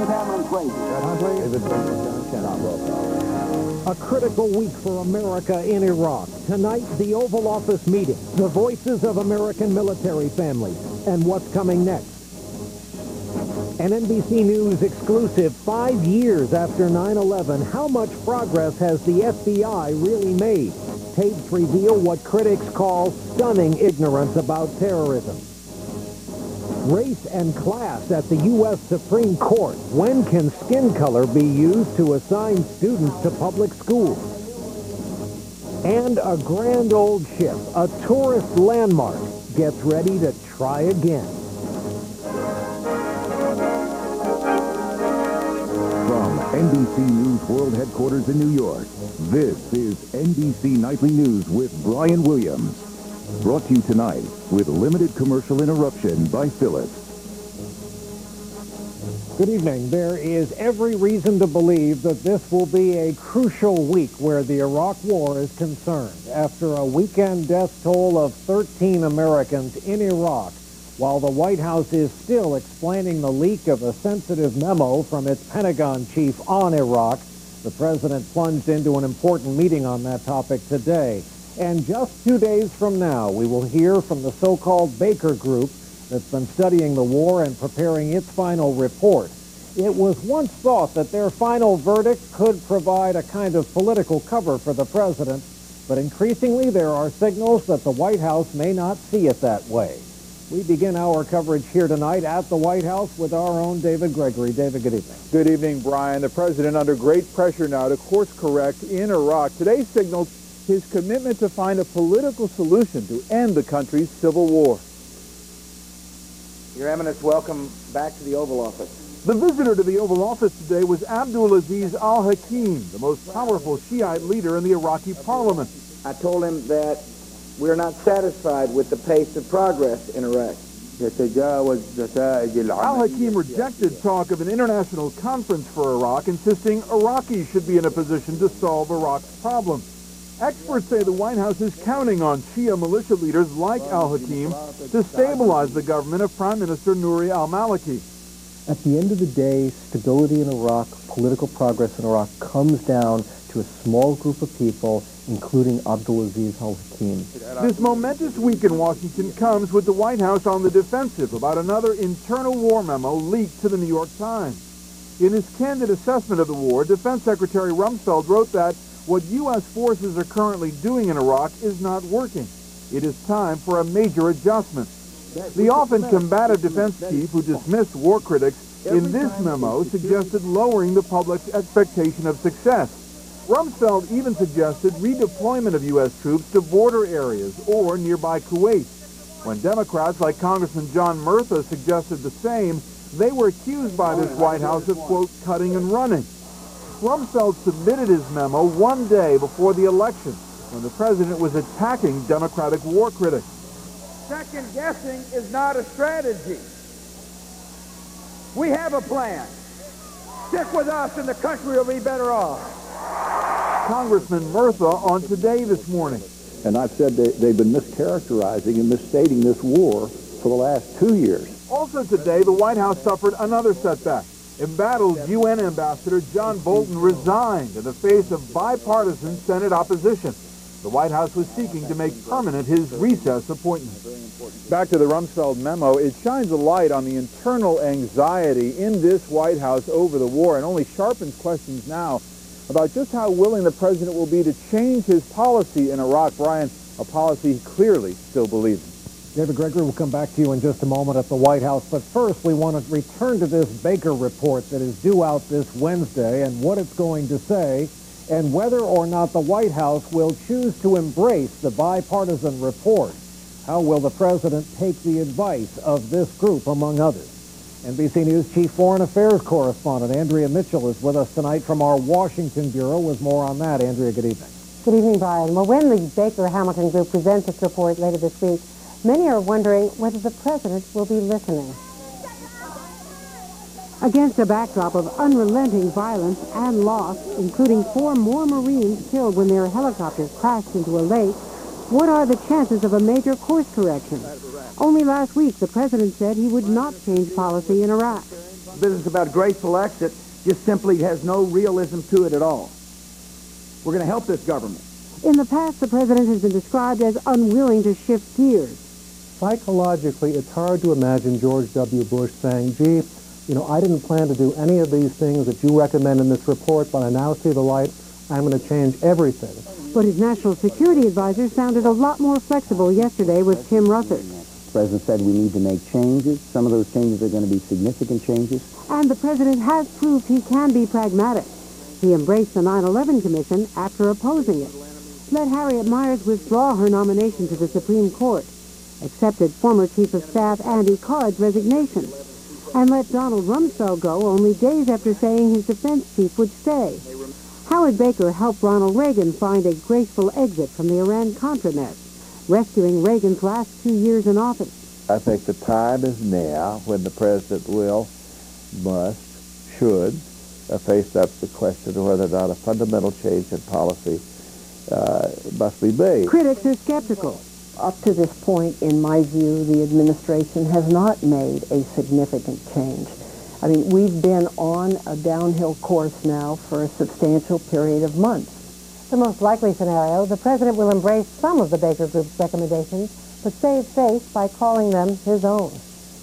Cameron's race. A critical week for America in Iraq. Tonight, the Oval Office meeting, the voices of American military families, and what's coming next. An NBC News exclusive 5 years after 9/11. How much progress has the FBI really made? Tapes reveal what critics call stunning ignorance about terrorism. Race and class at the U.S. Supreme Court. When can skin color be used to assign students to public schools? And a grand old ship, a tourist landmark, gets ready to try again. From NBC News World Headquarters in New York, this is NBC Nightly News with Brian Williams. Brought to you tonight with limited commercial interruption by Philips. Good evening. There is every reason to believe that this will be a crucial week where the Iraq War is concerned. After a weekend death toll of 13 Americans in Iraq, while the White House is still explaining the leak of a sensitive memo from its Pentagon chief on Iraq, the president plunged into an important meeting on that topic today. And just 2 days from now, we will hear from the so-called Baker Group that's been studying the war and preparing its final report. It was once thought that their final verdict could provide a kind of political cover for the president, but increasingly there are signals that the White House may not see it that way. We begin our coverage here tonight at the White House with our own David Gregory. David, good evening. Good evening, Brian. The president under great pressure now to course correct in Iraq. Today signals his commitment to find a political solution to end the country's civil war. Your Eminence, welcome back to the Oval Office. The visitor to the Oval Office today was Abdulaziz al-Hakim, the most powerful Shiite leader in the Iraqi parliament. I told him that we're not satisfied with the pace of progress in Iraq. Al-Hakim rejected talk of an international conference for Iraq, insisting Iraqis should be in a position to solve Iraq's problems. Experts say the White House is counting on Shia militia leaders like al-Hakim to stabilize the government of Prime Minister Nouri al-Maliki. At the end of the day, stability in Iraq, political progress in Iraq comes down to a small group of people, including Abdulaziz al-Hakim. This momentous week in Washington comes with the White House on the defensive about another internal war memo leaked to the New York Times. In his candid assessment of the war, Defense Secretary Rumsfeld wrote that what U.S. forces are currently doing in Iraq is not working. It is time for a major adjustment. The often combative defense chief who dismissed war critics in this memo suggested lowering the public's expectation of success. Rumsfeld even suggested redeployment of U.S. troops to border areas or nearby Kuwait. When Democrats like Congressman John Murtha suggested the same, they were accused by this White House of, quote, cutting and running. Rumsfeld submitted his memo 1 day before the election, when the president was attacking Democratic war critics. Second guessing is not a strategy. We have a plan. Stick with us and the country will be better off. Congressman Murtha on Today this morning. And I've said they've been mischaracterizing and misstating this war for the last 2 years. Also today, the White House suffered another setback. Embattled UN Ambassador John Bolton resigned in the face of bipartisan Senate opposition. The White House was seeking to make permanent his recess appointment. Back to the Rumsfeld memo, it shines a light on the internal anxiety in this White House over the war and only sharpens questions now about just how willing the president will be to change his policy in Iraq. Brian, a policy he clearly still believes in. David Gregory will come back to you in just a moment at the White House. But first, we want to return to this Baker report that is due out this Wednesday and what it's going to say and whether or not the White House will choose to embrace the bipartisan report. How will the president take the advice of this group, among others? NBC News Chief Foreign Affairs Correspondent Andrea Mitchell is with us tonight from our Washington Bureau with more on that. Andrea, good evening. Good evening, Brian. Well, when the Baker-Hamilton Group presents its report later this week, many are wondering whether the president will be listening. Against a backdrop of unrelenting violence and loss, including 4 more Marines killed when their helicopters crashed into a lake, what are the chances of a major course correction? Only last week, the president said he would not change policy in Iraq. business about graceful exit just simply has no realism to it at all. We're going to help this government. In the past, the president has been described as unwilling to shift gears. Psychologically, it's hard to imagine George W. Bush saying, gee, you know, I didn't plan to do any of these things that you recommend in this report, but I now see the light. I'm going to change everything. But his national security advisor sounded a lot more flexible yesterday with Tim Russert. The president said we need to make changes. Some of those changes are going to be significant changes. And the president has proved he can be pragmatic. He embraced the 9/11 Commission after opposing it, let Harriet Miers withdraw her nomination to the Supreme Court, accepted former Chief of Staff Andy Card's resignation, and let Donald Rumsfeld go only days after saying his defense chief would stay. Howard Baker helped Ronald Reagan find a graceful exit from the Iran-Contra mess, rescuing Reagan's last 2 years in office. I think the time is now when the president will, must, should face up the question of whether or not a fundamental change in policy must be made. Critics are skeptical. Up to this point, in my view, the administration has not made a significant change. I mean, we've been on a downhill course now for a substantial period of months. The most likely scenario, the president will embrace some of the Baker Group's recommendations, but save face by calling them his own.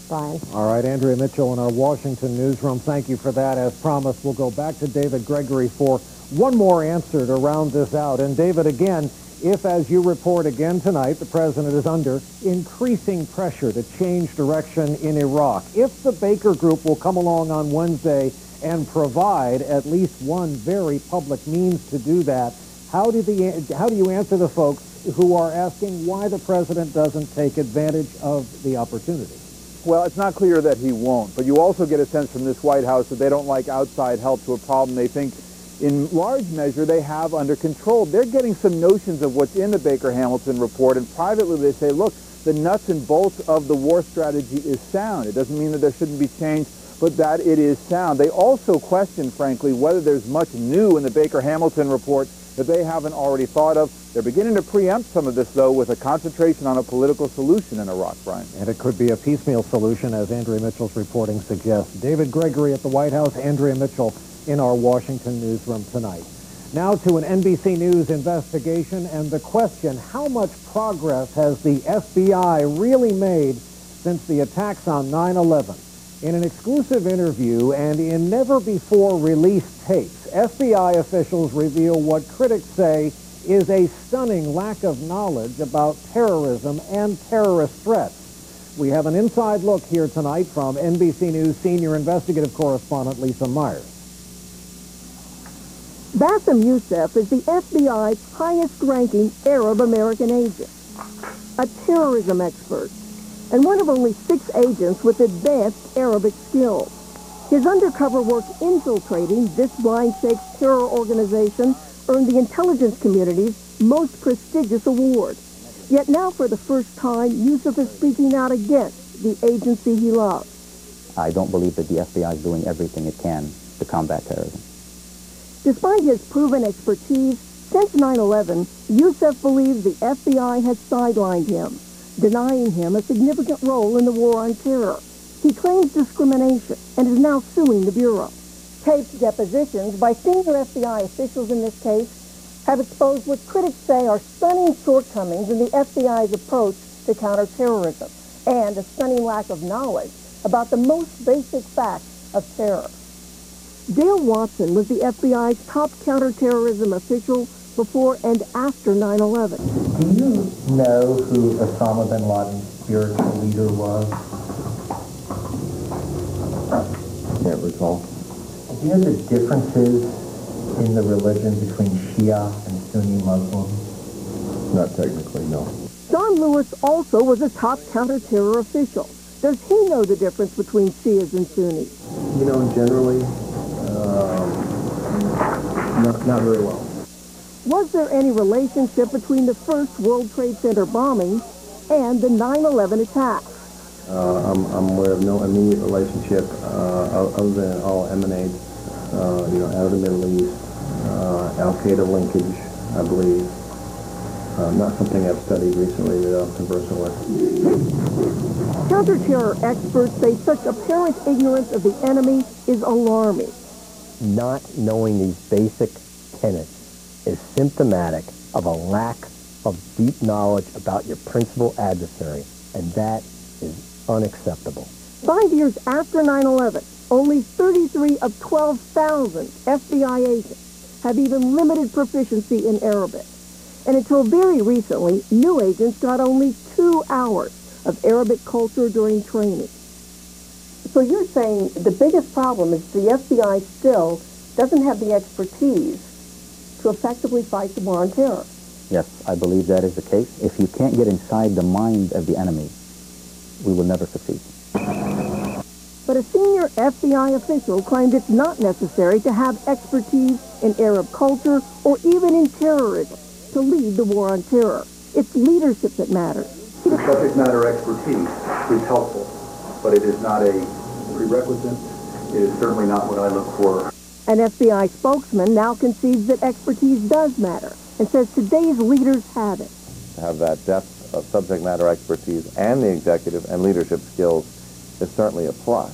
Brian. All right, Andrea Mitchell in our Washington newsroom, thank you for that. As promised, we'll go back to David Gregory for one more answer to round this out. And David, again, if, as you report again tonight, the president is under increasing pressure to change direction in Iraq, if the Baker Group will come along on Wednesday and provide at least one very public means to do that, how do you answer the folks who are asking why the president doesn't take advantage of the opportunity? Well, it's not clear that he won't, but you also get a sense from this White House that they don't like outside help to a problem they think in large measure they have under control. They're getting some notions of what's in the Baker-Hamilton report, and privately they say, look, the nuts and bolts of the war strategy is sound. It doesn't mean that there shouldn't be change, but that it is sound. They also question, frankly, whether there's much new in the Baker-Hamilton report that they haven't already thought of. They're beginning to preempt some of this, though, with a concentration on a political solution in Iraq, Brian. And it could be a piecemeal solution, as Andrea Mitchell's reporting suggests. David Gregory at the White House, Andrea Mitchell in our Washington newsroom tonight. Now to an NBC News investigation and the question, how much progress has the FBI really made since the attacks on 9/11? In an exclusive interview and in never-before-released tapes, FBI officials reveal what critics say is a stunning lack of knowledge about terrorism and terrorist threats. We have an inside look here tonight from NBC News senior investigative correspondent Lisa Myers. Bassem Youssef is the FBI's highest-ranking Arab-American agent, a terrorism expert, and one of only 6 agents with advanced Arabic skills. His undercover work infiltrating this blind-shaped terror organization earned the intelligence community's most prestigious award. Yet now, for the first time, Youssef is speaking out against the agency he loves. I don't believe that the FBI is doing everything it can to combat terrorism. Despite his proven expertise, since 9/11, Youssef believes the FBI has sidelined him, denying him a significant role in the war on terror. He claims discrimination and is now suing the Bureau. Taped depositions by senior FBI officials in this case have exposed what critics say are stunning shortcomings in the FBI's approach to counterterrorism and a stunning lack of knowledge about the most basic facts of terror. Dale Watson was the FBI's top counterterrorism official before and after 9/11. Do you know who Osama bin Laden's spiritual leader was? Can't recall. Do you know the differences in the religion between Shia and Sunni Muslims? Not technically, no. John Lewis also was a top counterterror official. Does he know the difference between Shias and Sunnis? You know, generally, not very well. Was there any relationship between the first World Trade Center bombing and the 9/11 attacks? I'm aware of no immediate relationship other than it all emanates, out of the Middle East, Al-Qaeda linkage, I believe. Not something I've studied recently that I'm conversing with. Counter-terror experts say such apparent ignorance of the enemy is alarming. Not knowing these basic tenets is symptomatic of a lack of deep knowledge about your principal adversary, and that is unacceptable. 5 years after 9/11, only 33 of 12,000 FBI agents have even limited proficiency in Arabic. And until very recently, new agents got only 2 hours of Arabic culture during training. So you're saying the biggest problem is the FBI still doesn't have the expertise to effectively fight the war on terror? Yes, I believe that is the case. If you can't get inside the mind of the enemy, we will never succeed. But a senior FBI official claimed it's not necessary to have expertise in Arab culture or even in terrorism to lead the war on terror. It's leadership that matters. The subject matter expertise is helpful, but it is not a prerequisite. It is certainly not what I look for. An FBI spokesman now concedes that expertise does matter and says today's leaders have it. To have that depth of subject matter expertise and the executive and leadership skills is certainly a plus.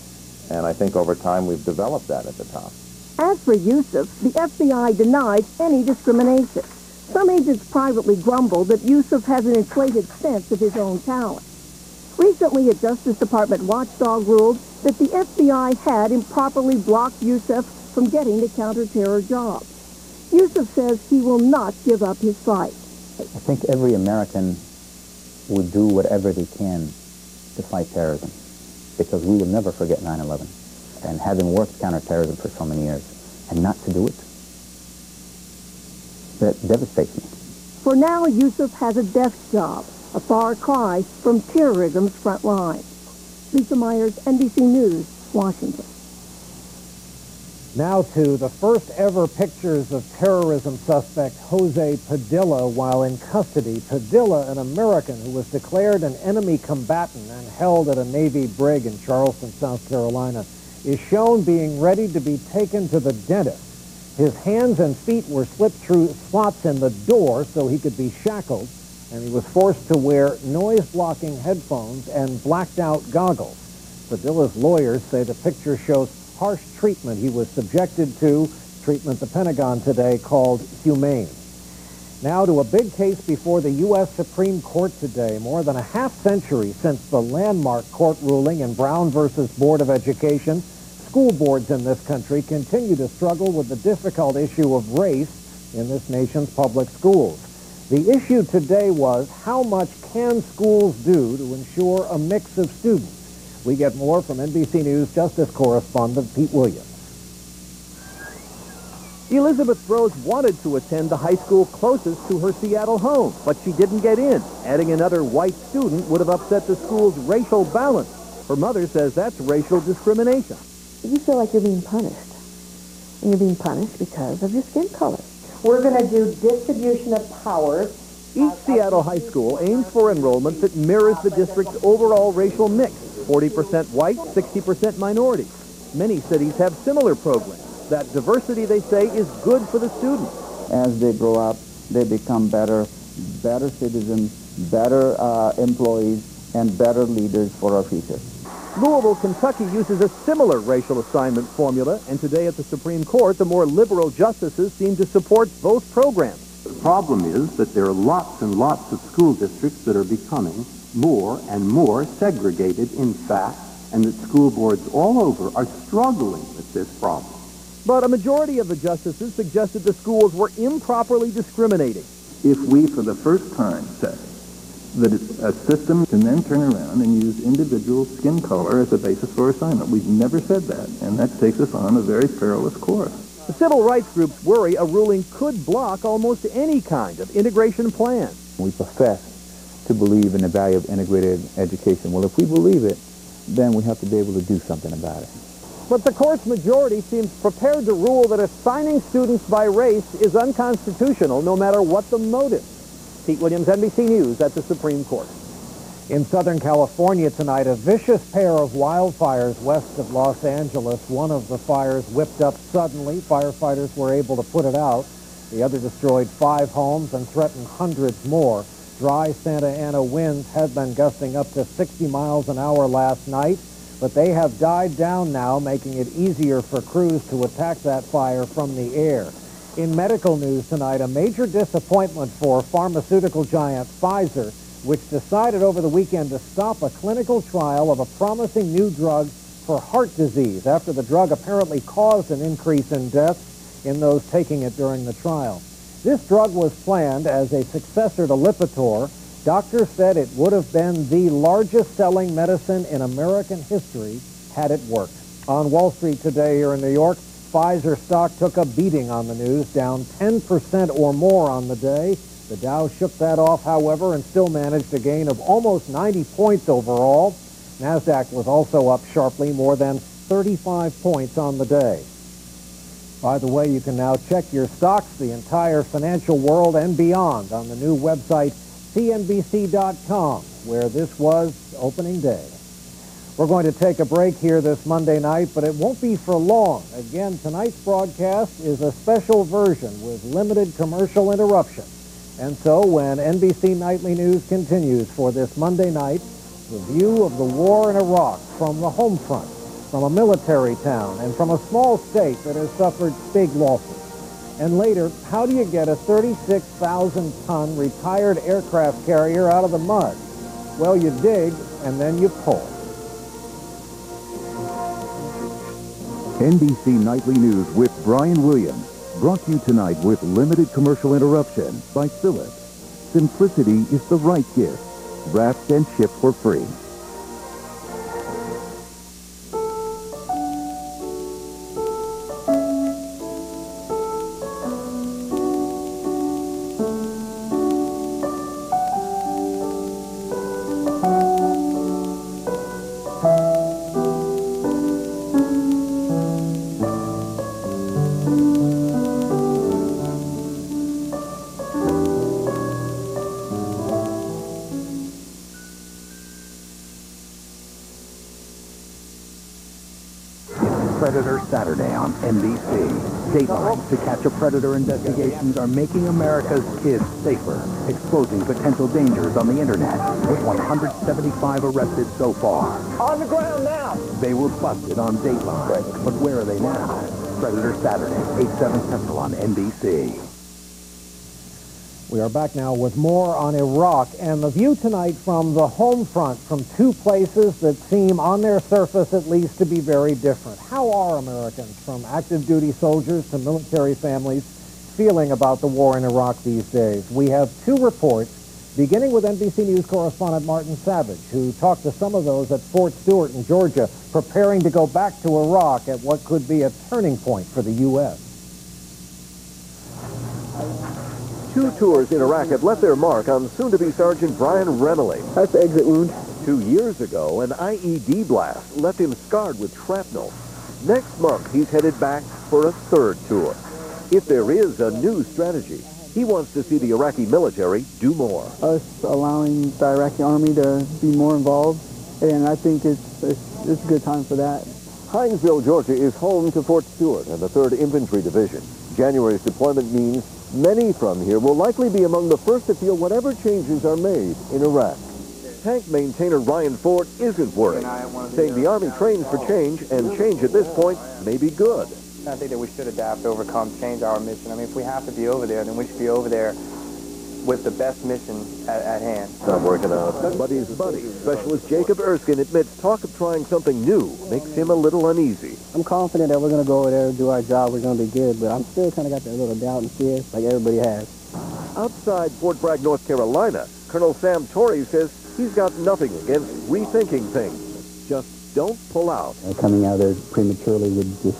And I think over time we've developed that at the top. As for Yusuf, the FBI denies any discrimination. Some agents privately grumble that Yusuf has an inflated sense of his own talent. Recently, a Justice Department watchdog ruled that the FBI had improperly blocked Yusuf from getting the counter-terror job. Yusuf says he will not give up his fight. I think every American would do whatever they can to fight terrorism, because we will never forget 9/11. And having worked counterterrorism for so many years, and not to do it, that devastates me. For now, Yusuf has a desk job, a far cry from terrorism's front line. Lisa Myers, NBC News, Washington. Now to the first ever pictures of terrorism suspect Jose Padilla while in custody. Padilla, an American who was declared an enemy combatant and held at a Navy brig in Charleston, South Carolina, is shown being ready to be taken to the dentist. His hands and feet were slipped through slots in the door so he could be shackled, and he was forced to wear noise-blocking headphones and blacked-out goggles. Padilla's lawyers say the picture shows harsh treatment he was subjected to, treatment the Pentagon today called humane. Now to a big case before the U.S. Supreme Court today, more than a half-century since the landmark court ruling in Brown versus Board of Education. School boards in this country continue to struggle with the difficult issue of race in this nation's public schools. The issue today was how much can schools do to ensure a mix of students? We get more from NBC News Justice correspondent Pete Williams. Elizabeth Rose wanted to attend the high school closest to her Seattle home, but she didn't get in. Adding another white student would have upset the school's racial balance. Her mother says that's racial discrimination. You feel like you're being punished. And you're being punished because of your skin color. We're going to do distribution of powers. Each Seattle high school aims for enrollment that mirrors the district's overall racial mix, 40% white, 60% minorities. Many cities have similar programs. That diversity, they say, is good for the students. As they grow up, they become better citizens, better employees, and better leaders for our future. Louisville, Kentucky uses a similar racial assignment formula, and today at the Supreme Court, the more liberal justices seem to support both programs. The problem is that there are lots and lots of school districts that are becoming more and more segregated, in fact, and that school boards all over are struggling with this problem. But a majority of the justices suggested the schools were improperly discriminating. If we, for the first time, say that a system can then turn around and use individual skin color as a basis for assignment. We've never said that, and that takes us on a very perilous course. The civil rights groups worry a ruling could block almost any kind of integration plan. We profess to believe in the value of integrated education. Well, if we believe it, then we have to be able to do something about it. But the court's majority seems prepared to rule that assigning students by race is unconstitutional no matter what the motive. Pete Williams, NBC News at the Supreme Court. In Southern California tonight, a vicious pair of wildfires west of Los Angeles. One of the fires whipped up suddenly. Firefighters were able to put it out. The other destroyed 5 homes and threatened hundreds more. Dry Santa Ana winds had been gusting up to 60 miles an hour last night, but they have died down now, making it easier for crews to attack that fire from the air. In medical news tonight, a major disappointment for pharmaceutical giant Pfizer, which decided over the weekend to stop a clinical trial of a promising new drug for heart disease after the drug apparently caused an increase in deaths in those taking it during the trial. This drug was planned as a successor to Lipitor. Doctors said it would have been the largest-selling medicine in American history had it worked. On Wall Street today here in New York, Pfizer stock took a beating on the news, down 10% or more on the day. The Dow shook that off, however, and still managed a gain of almost 90 points overall. NASDAQ was also up sharply, more than 35 points on the day. By the way, you can now check your stocks, the entire financial world and beyond, on the new website CNBC.com, where this was opening day. We're going to take a break here this Monday night, but it won't be for long. Again, tonight's broadcast is a special version with limited commercial interruption. And so when NBC Nightly News continues for this Monday night, review of the war in Iraq from the home front, from a military town, and from a small state that has suffered big losses. And later, how do you get a 36,000-ton retired aircraft carrier out of the mud? Well, you dig, and then you pull. NBC Nightly News with Brian Williams, brought to you tonight with limited commercial interruption by Philips. Simplicity is the right gift. Wrapped and shipped for free. Predator Saturday on NBC. Dateline to catch a predator investigations are making America's kids safer, exposing potential dangers on the internet, with 175 arrested so far. On the ground now! They were busted on Dateline, but where are they now? Predator Saturday, 8/7 Central on NBC. We are back now with more on Iraq, and the view tonight from the home front, from two places that seem, on their surface at least, to be very different. How are Americans, from active duty soldiers to military families, feeling about the war in Iraq these days? We have two reports, beginning with NBC News correspondent Martin Savage, who talked to some of those at Fort Stewart in Georgia, preparing to go back to Iraq at what could be a turning point for the U.S. Two tours in Iraq have left their mark on soon-to-be Sergeant Brian Remley. That's the exit wound. 2 years ago, an IED blast left him scarred with shrapnel. Next month, he's headed back for a third tour. If there is a new strategy, he wants to see the Iraqi military do more. Us allowing the Iraqi army to be more involved, and I think it's a good time for that. Hinesville, Georgia is home to Fort Stewart and the 3rd Infantry Division. January's deployment means many from here will likely be among the first to feel whatever changes are made in Iraq. Tank maintainer Ryan Ford isn't worried, saying the Army trains for change, and change at this point may be good. I think that we should adapt, overcome, change our mission. I mean, if we have to be over there, then we should be over there with the best mission at hand. I'm working out. Buddy's buddy, Specialist Jacob Erskine, admits talk of trying something new makes him a little uneasy. I'm confident that we're going to go over there and do our job. We're going to be good, but I'm still kind of got that little doubt and fear like everybody has. Outside Fort Bragg, North Carolina, Colonel Sam Torrey says he's got nothing against rethinking things. Just don't pull out. Coming out there prematurely would just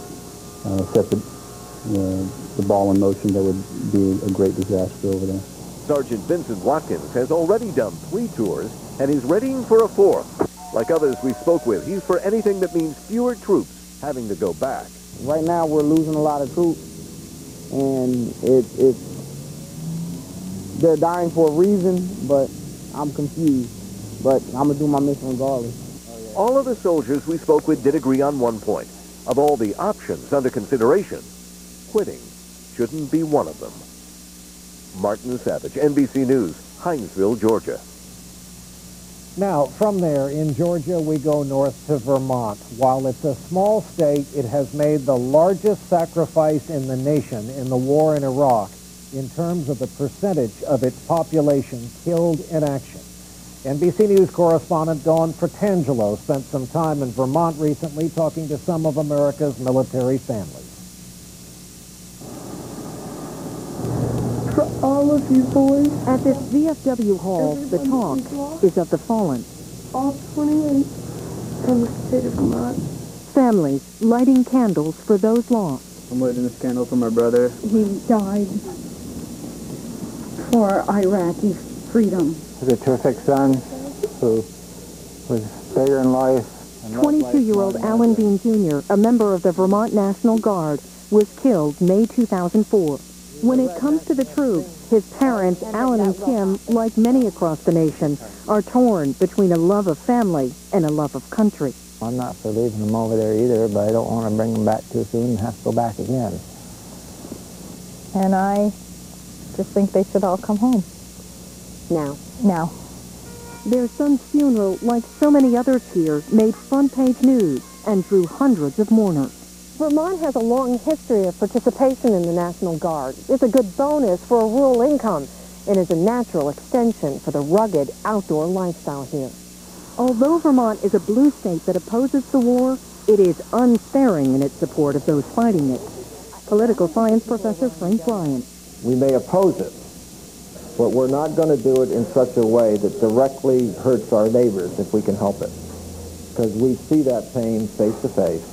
set the ball in motion. That would be a great disaster over there. Sergeant Vincent Watkins has already done 3 tours and is readying for a 4th. Like others we spoke with, he's for anything that means fewer troops having to go back. Right now we're losing a lot of troops, and they're dying for a reason, but I'm confused. But I'm going to do my mission regardless. All of the soldiers we spoke with did agree on one point. Of all the options under consideration, quitting shouldn't be one of them. Martin Savage, NBC News, Hinesville, Georgia. Now, from there in Georgia, we go north to Vermont. While it's a small state, it has made the largest sacrifice in the nation in the war in Iraq in terms of the percentage of its population killed in action. NBC News correspondent Dawn Fratangelo spent some time in Vermont recently talking to some of America's military families. For all of you boys. At this VFW hall, the talk is of the fallen. All 28 from the state of Vermont. Families lighting candles for those lost. I'm lighting this candle for my brother. He died for Iraqi freedom. He was a terrific son who was bigger in life. 22-year-old Alan Bean Jr., a member of the Vermont National Guard, was killed May 2004. When it comes to the troops, his parents, Alan and Kim, like many across the nation, are torn between a love of family and a love of country. I'm not for leaving them over there either, but I don't want to bring them back too soon and have to go back again. And I just think they should all come home. Now. Their son's funeral, like so many others here, made front-page news and drew hundreds of mourners. Vermont has a long history of participation in the National Guard. It's a good bonus for a rural income and is a natural extension for the rugged outdoor lifestyle here. Although Vermont is a blue state that opposes the war, it is unsparing in its support of those fighting it. Political science professor Frank Bryan. We may oppose it, but we're not going to do it in such a way that directly hurts our neighbors if we can help it, because we see that pain face to face.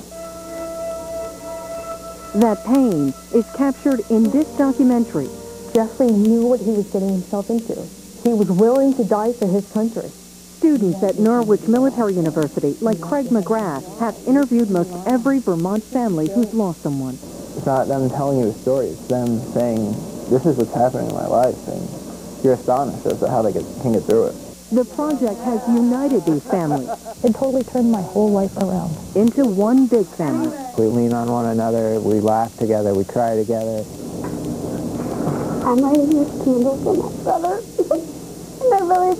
That pain is captured in this documentary. Jeffrey knew what he was getting himself into. He was willing to die for his country. Students at Norwich Military University, like Craig McGrath, have interviewed most every Vermont family who's lost someone. It's not them telling you a story, it's them saying, this is what's happening in my life, and you're astonished as to how they can get through it. The project has united these families. It totally turned my whole life around. Into one big family. We lean on one another, we laugh together, we cry together. I'm lighting this candle for my brother. And I really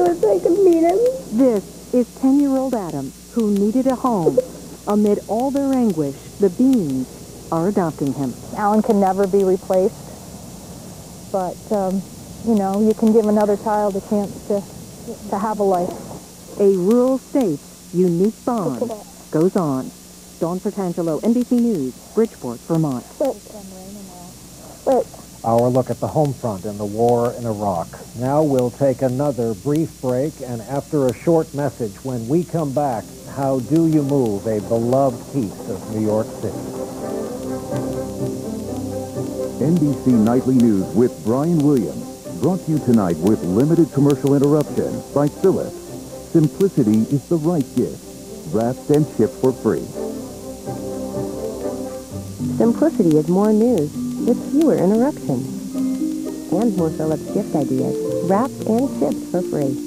wish I could meet him. This is 10-year-old Adam, who needed a home. Amid all their anguish, the Beans are adopting him. Alan can never be replaced, but you know, you can give another child a chance to have a life. A rural state's unique bond goes on. Dawn Fratangelo, NBC News, Bridgeport, Vermont. Our look at the Homefront and the war in Iraq. Now we'll take another brief break, and after a short message, when we come back, how do you move a beloved piece of New York City? NBC Nightly News with Brian Williams. Brought to you tonight with limited commercial interruption by Philips. Simplicity is the right gift. Wrapped and shipped for free. Simplicity is more news with fewer interruptions. And more Philips gift ideas, wrapped and shipped for free.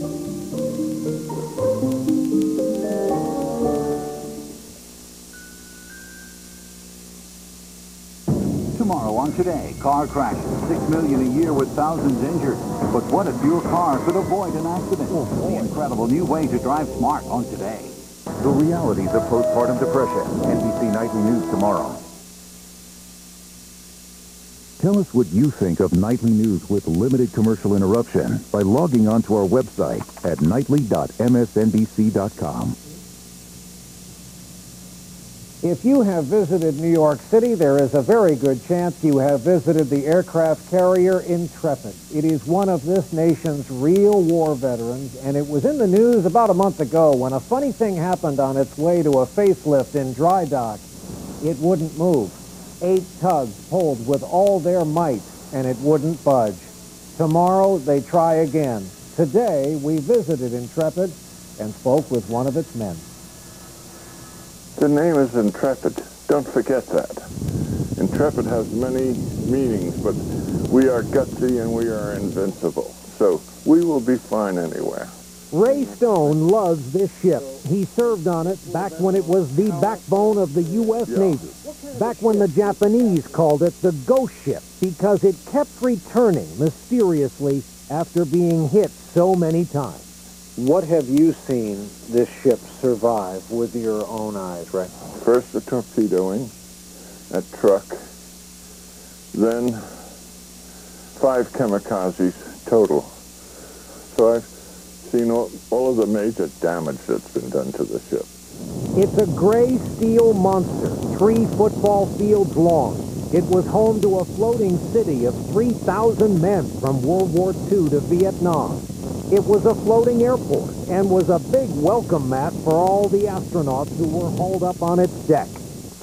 Tomorrow on Today, car crashes, $6 million a year with thousands injured. But what if your car could avoid an accident? The incredible new way to drive smart on Today. The realities of postpartum depression. NBC Nightly News tomorrow. Tell us what you think of Nightly News with limited commercial interruption by logging on to our website at nightly.msnbc.com. If you have visited New York City, there is a very good chance you have visited the aircraft carrier Intrepid. It is one of this nation's real war veterans, and it was in the news about a month ago when a funny thing happened on its way to a facelift in dry dock. It wouldn't move. 8 tugs pulled with all their might, and it wouldn't budge. Tomorrow, they try again. Today, we visited Intrepid and spoke with one of its men. The name is Intrepid. Don't forget that. Intrepid has many meanings, but we are gutsy and we are invincible. So we will be fine anywhere. Ray Stone loves this ship. He served on it back when it was the backbone of the U.S. Navy. back when the Japanese called it the ghost ship because it kept returning mysteriously after being hit so many times. What have you seen this ship survive with your own eyes, Ray? First the torpedoing, that truck, then 5 kamikazes total. So I've seen all of the major damage that's been done to the ship. It's a gray steel monster, 3 football fields long. It was home to a floating city of 3,000 men from World War II to Vietnam. It was a floating airport and was a big welcome mat for all the astronauts who were hauled up on its deck.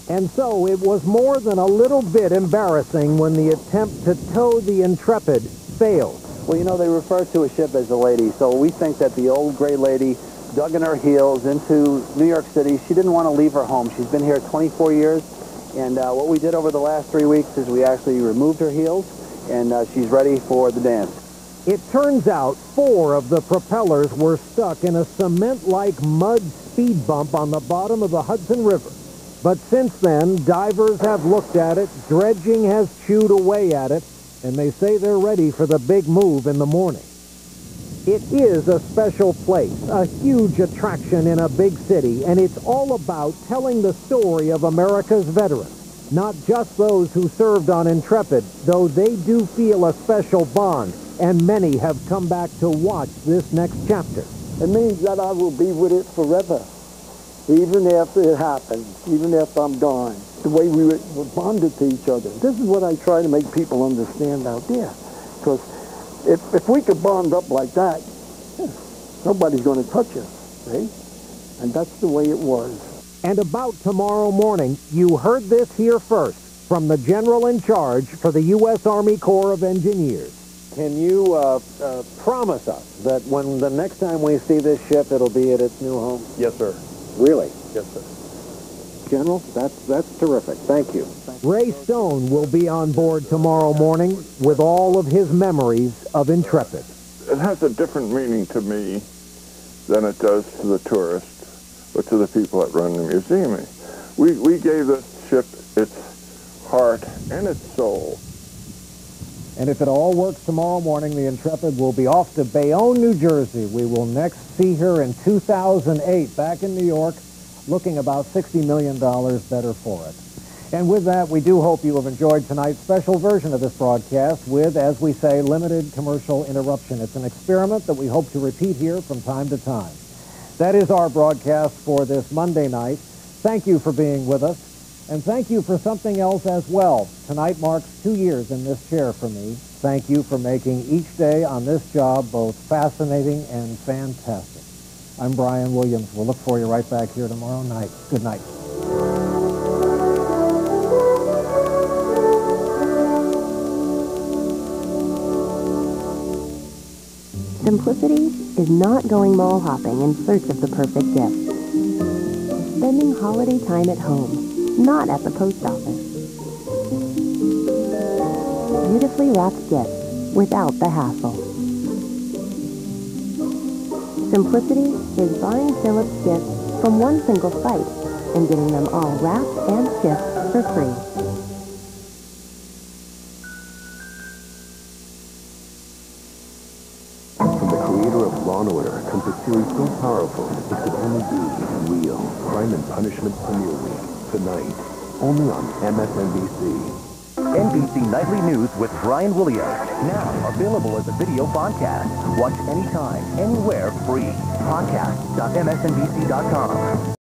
And so it was more than a little bit embarrassing when the attempt to tow the Intrepid failed. Well, you know, they refer to a ship as a lady, so we think that the old gray lady dug in her heels into New York City. She didn't want to leave her home. She's been here 24 years, and what we did over the last 3 weeks is we actually removed her heels, and she's ready for the dance. It turns out 4 of the propellers were stuck in a cement-like mud speed bump on the bottom of the Hudson River. But since then, divers have looked at it, dredging has chewed away at it, and they say they're ready for the big move in the morning. It is a special place, a huge attraction in a big city, and it's all about telling the story of America's veterans. Not just those who served on Intrepid, though they do feel a special bond, and many have come back to watch this next chapter. It means that I will be with it forever, even after it happens, even after I'm gone. The way we were bonded to each other. This is what I try to make people understand out there. Because if we could bond up like that, nobody's going to touch us, right? And that's the way it was. And about tomorrow morning, you heard this here first from the general in charge for the U.S. Army Corps of Engineers. Can you promise us that when the next time we see this ship, it'll be at its new home? Yes, sir. Really? Yes, sir. General, that's terrific. Thank you. Ray Stone will be on board tomorrow morning with all of his memories of Intrepid. It has a different meaning to me than it does to the tourists, but to the people that run the museum. We gave this ship its heart and its soul. And if it all works tomorrow morning, the Intrepid will be off to Bayonne, New Jersey. We will next see her in 2008 back in New York, looking about $60 million better for it. And with that, we do hope you have enjoyed tonight's special version of this broadcast with, as we say, limited commercial interruption. It's an experiment that we hope to repeat here from time to time. That is our broadcast for this Monday night. Thank you for being with us. And thank you for something else as well. Tonight marks 2 years in this chair for me. Thank you for making each day on this job both fascinating and fantastic. I'm Brian Williams. We'll look for you right back here tomorrow night. Good night. Simplicity is not going mall hopping in search of the perfect gift. Spending holiday time at home, not at the post office. Beautifully wrapped gifts without the hassle. Simplicity is buying Phillips gifts from one single site and getting them all wrapped and shipped for free. From the creator of Law & Order comes a series so powerful it could only be real. Crime and Punishment Premiere Week. Tonight, only on MSNBC. NBC Nightly News with Brian Williams. Now available as a video podcast. Watch anytime, anywhere, free. Podcast.msnbc.com.